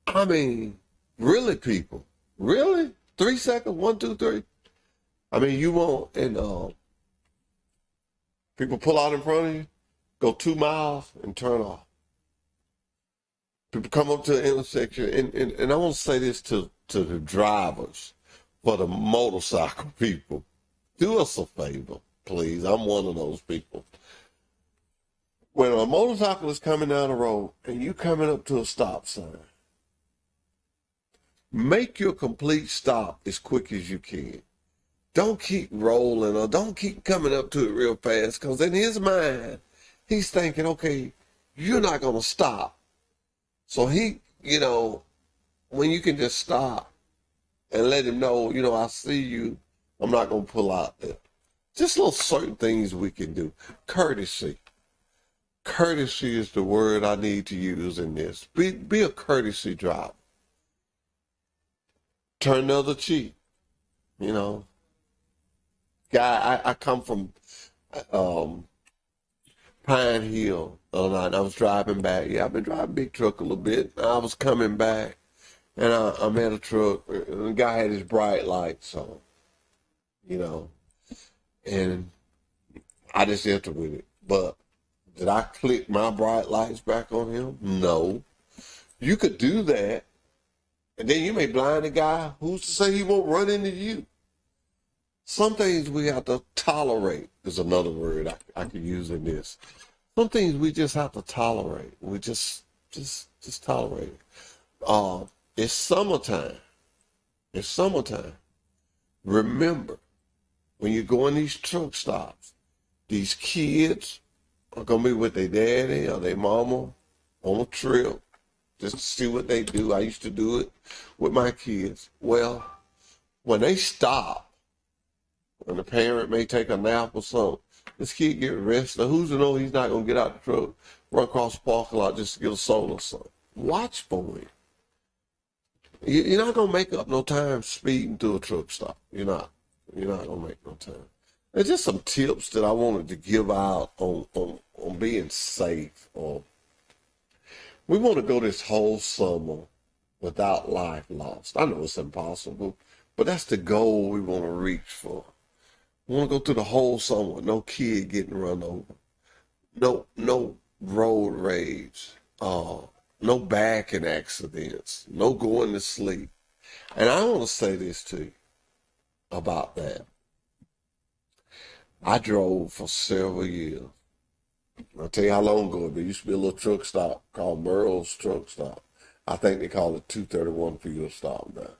I mean, really, people? Really? 3 seconds? 1, 2, 3? I mean, you won't, and people pull out in front of you, go 2 miles, and turn off. People come up to the intersection, and I want to say this to the drivers, for the motorcycle people. Do us a favor, please. I'm one of those people. When a motorcycle is coming down the road, and you coming up to a stop sign, make your complete stop as quick as you can. Don't keep rolling or don't keep coming up to it real fast, because in his mind, he's thinking, okay, you're not going to stop. So he, when you can just stop and let him know, I see you, I'm not going to pull out there. Just little certain things we can do. Courtesy. Courtesy is the word I need to use in this. Be a courtesy driver. Turn the other cheek. Guy, I come from Pine Hill the other night. I was driving back. Yeah, I've been driving big truck a little bit. I was coming back, and I met a truck. And the guy had his bright lights on, and I just entered with it. But did I click my bright lights back on him? No. You could do that, and then you may blind the guy. Who's to say he won't run into you? Some things we have to tolerate is another word I could use in this. Some things we just have to tolerate. We just tolerate it. It's summertime. It's summertime. Remember, when you go in these truck stops, these kids are going to be with their daddy or their mama on a trip just to see what they do. I used to do it with my kids. Well, when they stop, when the parent may take a nap or something, this kid get rested. Who's to know he's not going to get out the truck, run across the parking lot just to get a soda or something? Watch for him. You're not going to make up no time speeding through a truck stop. You're not going to make no time. There's just some tips that I wanted to give out on being safe. We want to go this whole summer without life lost. I know it's impossible, but that's the goal we want to reach for. We want to go through the whole summer with no kid getting run over, no road rage, no backing accidents, no going to sleep. And I want to say this to you about that. I drove for several years. I'll tell you how long ago. There used to be a little truck stop called Merle's Truck Stop. I think they call it 231 Field Stop now.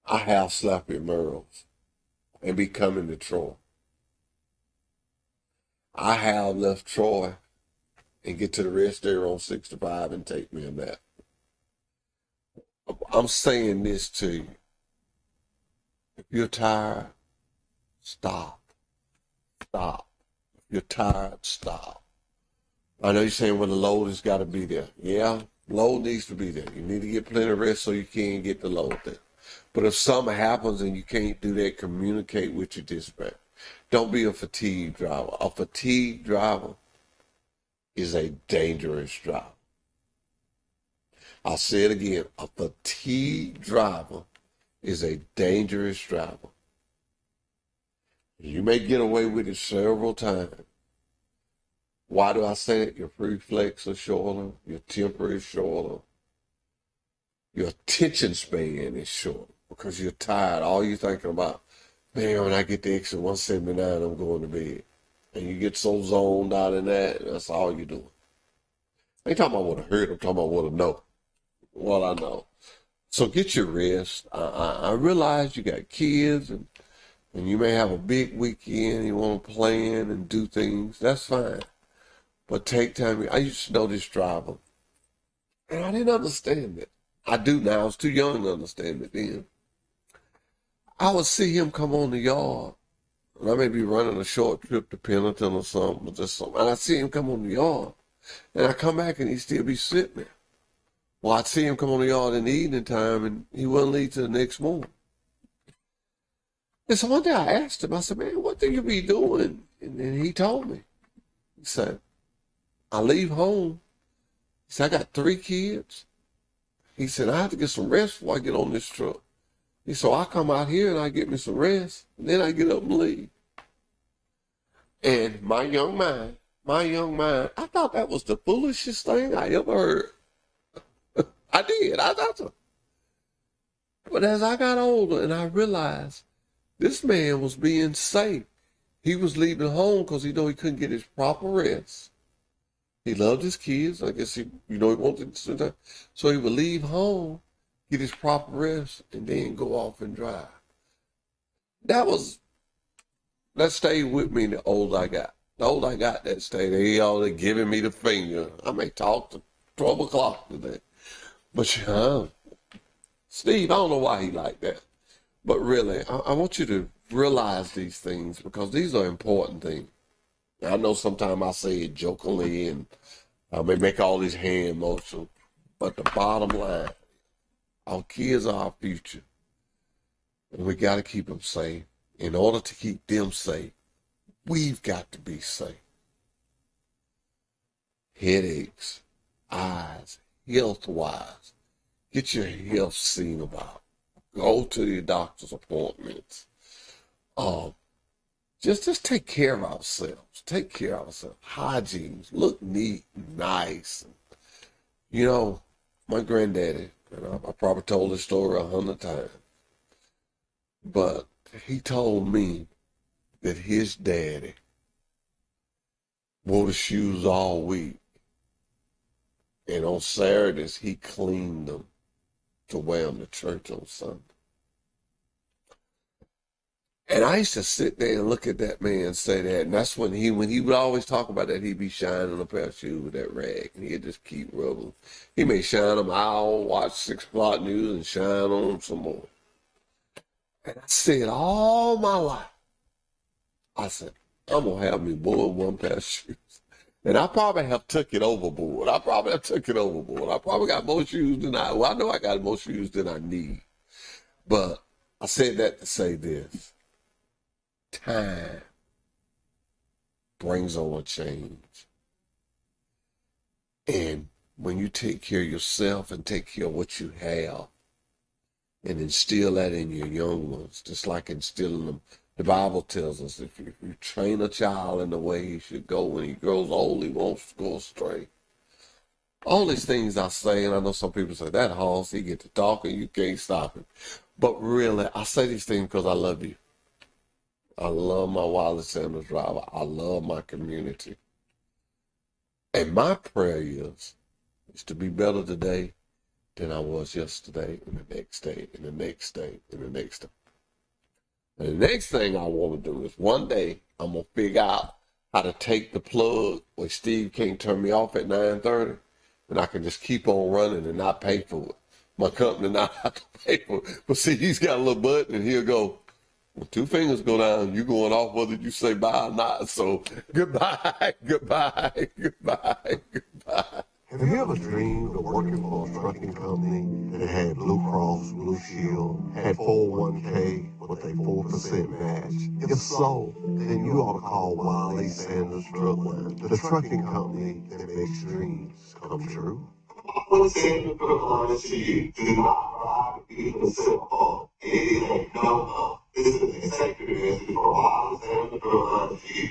I have slept at Merle's and be coming to Troy. I have left Troy and get to the rest area on 65 and take me a nap. I'm saying this to you. If you're tired, stop. Stop. If you're tired, stop. I know you're saying, well, the load has got to be there. Yeah, load needs to be there. You need to get plenty of rest so you can get the load there. But if something happens and you can't do that, communicate with your dispatch. Don't be a fatigued driver. A fatigued driver is a dangerous driver. I'll say it again. A fatigued driver is a dangerous driver. You may get away with it several times. Why do I say it? Your reflex is shorter. Your temper is shorter. Your attention span is short because you're tired. All you're thinking about, man, when I get to exit 179, I'm going to bed. And you get so zoned out in that, that's all you're doing. I ain't talking about what I heard. I'm talking about what I know. What I know. So get your rest. I realize you got kids and And you may have a big weekend, you want to plan and do things, that's fine. But take time. I used to know this driver, and I didn't understand it. I do now. I was too young to understand it then. I would see him come on the yard, and I may be running a short trip to Pendleton or something, or just something, and I'd see him come on the yard, and I come back and he'd still be sitting there. Well, I'd see him come on the yard in the evening time, and he wouldn't leave till the next morning. And so one day I asked him, I said, man, what do you be doing? And he told me. He said, I leave home. He said, I got 3 kids. He said, I have to get some rest before I get on this truck. He said, so I come out here and I get me some rest, and then I get up and leave. And my young mind, I thought that was the foolishest thing I ever heard. I did. I thought so. But as I got older and I realized this man was being safe. He was leaving home because he knew he couldn't get his proper rest. He loved his kids. I guess he wanted to spend time. So he would leave home, get his proper rest, and then go off and drive. That stayed with me the older I got. The older I got, that stayed. They all giving me the finger. I may talk to 12 o'clock today. But Steve, I don't know why he like that. But really, I want you to realize these things because these are important things. I know sometimes I say it jokingly and I may make all these hand motions, but the bottom line, our kids are our future. And we got to keep them safe. In order to keep them safe, we've got to be safe. Headaches, eyes, health-wise, get your health seen about. Go to your doctor's appointments. Just take care of ourselves. Take care of ourselves. Hygiene. Look neat and nice. You know, my granddaddy, and I probably told this story 100 times, but he told me that his daddy wore the shoes all week. And on Saturdays, he cleaned them to wear them to church on Sunday. And I used to sit there and look at that man say that, and that's when he would always talk about that, he'd be shining a pair of shoes with that rag, and he'd just keep rubbing. He may shine them out, watch 6 o'clock news, and shine on them some more. And I said all my life, I said, I'm going to have me more than one pair of shoes. And I probably have took it overboard. I probably got more shoes than I know I got more shoes than I need. But I said that to say this. Time brings on a change. And when you take care of yourself and take care of what you have and instill that in your young ones, just like instilling them. The Bible tells us if you train a child in the way he should go, when he grows old, he won't go astray. All these things I say, and I know some people say, that Hoss, he get to talking, you can't stop him. But really, I say these things because I love you. I love my Wiley Sanders driver. I love my community. And my prayer is to be better today than I was yesterday, and the next day, and the next day, and the next day. And the next thing I want to do is one day I'm going to figure out how to take the plug where Steve can't turn me off at 9:30, and I can just keep on running and not pay for it. My company not have to pay for it. But see, he's got a little button, and he'll go, when 2 fingers go down, you going off whether you say bye or not. So goodbye, goodbye, goodbye, goodbye. Have you ever dreamed of working for a trucking company that had Blue Cross, Blue Shield, had 401k with a 4% match? If so, then you ought to call Wiley Sanders Truckline, the trucking company that makes dreams come true. Wiley Sanders Truckline to you. Do not ride even simple. It ain't no. This is an executive message for Wiley Sanders Truckline to you.